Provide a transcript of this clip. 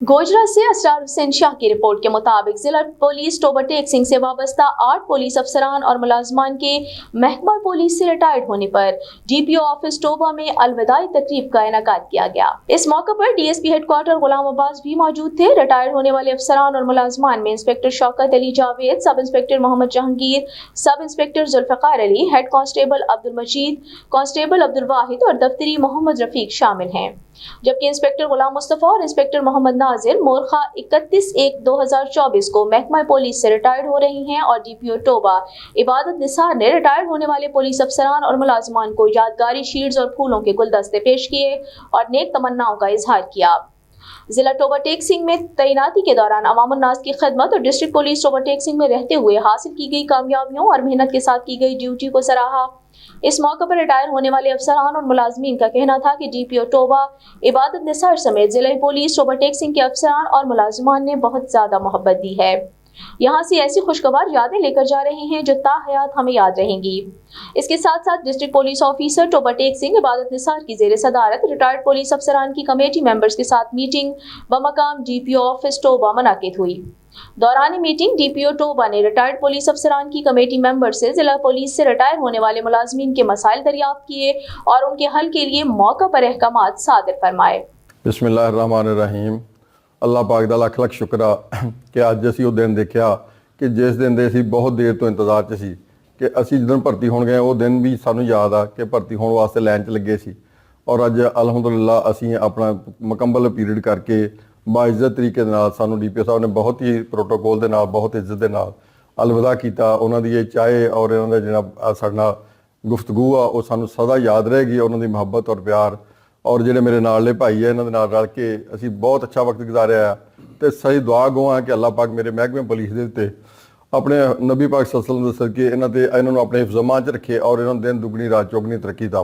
गोजरा से असरार हुसैन शाह की रिपोर्ट के मुताबिक जिला पुलिस टोबरटेक सिंह से वाबस्ता 8 पुलिस अफसरान और मुलाजमान के महकमा पुलिस से रिटायर्ड होने पर डीपीओ ऑफिस टोबा में अलविदाई तकरीब का इनेकाद किया गया। इस मौके पर डीएसपी हेडक्वार्टर गुलाम अब्बास भी मौजूद थे। रिटायर्ड होने वाले अफसरान और मुलाजमान में inspector Shaukat Ali Javed, sub inspector Mohammad Jahangir, sub inspector Zulfiqar Ali, head constable Abdul Majeed, constable Abdul Wahid और दफ्तरी मोहम्मद रफीक शामिल हैं, जबकि इंस्पेक्टर गुलाम मुस्तफा और इंस्पेक्टर मोहम्मद नाजिर मोरखा 31/1/2024 को महकमा पुलिस से रिटायर्ड हो रही हैं और डीपीओ टोबा इबादत निसार ने रिटायर्ड होने वाले पुलिस अफसरान और मुलाजमान को यादगारी शील्ड्स और फूलों के गुलदस्ते पेश किए और नेक तमन्नाओं का इजहार किया। जिला टोबरटेक सिंह में तैनाती के दौरान अवामुन्नास की खिदमत और डिस्ट्रिक्ट पुलिस टोबरटेक सिंह में रहते हुए हासिल की गई कामयाबियों और मेहनत के साथ की गई ड्यूटी को सराहा। इस मौके पर रिटायर होने वाले अफसरान और मुलाजमीन का कहना था कि डीपीओ टोबा इबादत निसार समेत जिला पुलिस टोबरटेक सिंह के अफसरान और मुलाजमान ने बहुत ज्यादा मोहब्बत दी है। यहाँ से ऐसी खुशगवार यादें लेकर जा रहे हैं जो ताहयात हमें याद रहेंगी। इसके साथ साथ डिस्ट्रिक्ट पुलिस ऑफिसर टोबरटेक सिंह इबादत निसार की जेर सदारत रिटायर्ड पुलिस अफसरान की कमेटी मेंबर्स के साथ मीटिंग बमकाम डीपीओ ऑफिस टोबा मुनाकिद हुई। दौरान मीटिंग डीपीओ टोबा ने रिटायर्ड पुलिस अफसरान की कमेटी मेंबर से जिला पुलिस से रिटायर होने वाले मुलाजमीन के मसाइल दरियाफ्त किए और उनके हल के लिए मौका पर अहकामात सादिर फरमाए। बिस्मिल्लाहिर्रहमानिर्रहीम। अल्लाह पाक दा लख लख शुक्र आ कि अज असी वो दिन देखा कि जिस दिन दे असी बहुत देर तो इंतजार च सी कि असी जिदन भर्ती होण गए वो दिन भी सानू याद आ कि भर्ती होने वास्ते लैन च लगे सी और अज अलहमदुलिल्लाह असी अपना मुकम्मल पीरियड करके बाइज्जत तरीके दे नाल सानू डीपीओ साहब ने बहुत ही प्रोटोकॉल दे नाल बहुत इज्जत दे नाल अलविदा कीता। उन्हां दी चाहे और उन्हां दा जिहड़ा साडे नाल गुफ्तगू आ वो सानू सदा याद रहेगी। उन्हां दी मुहब्बत और प्यार और ਜਿਹੜੇ ਮੇਰੇ ਨਾਲਲੇ ਭਾਈ ਹੈ ਇਹਨਾਂ ਦੇ ਨਾਲ ਰਲ ਕੇ ਅਸੀਂ ਬਹੁਤ ਅੱਛਾ ਵਕਤ ਗੁਜ਼ਾਰਿਆ ਤੇ ਸਹੀ ਦੁਆ ਗੋ ਆ ਕਿ ਅੱਲਾਹ ਪਾਕ ਮੇਰੇ ਮਹਿਕਮੇ ਪੁਲਿਸ ਦੇ ਉੱਤੇ ਆਪਣੇ ਨਬੀ ਪਾਕ ਸੱਲੱਲਾਹੁ ਅਲੈहि ਵਸੱਲਮ ਦੇ ਸਦਕੇ ਇਹਨਾਂ ਨੂੰ ਆਪਣੇ ਹਿਫਜ਼-ਏ-ਅਮਾਨ 'ਚ ਰੱਖੇ ਔਰ ਇਹਨਾਂ ਨੂੰ ਦਿਨ ਦੁਗਣੀ ਰਾਤ ਚੌਗਣੀ ਤਰੱਕੀ ਦਾ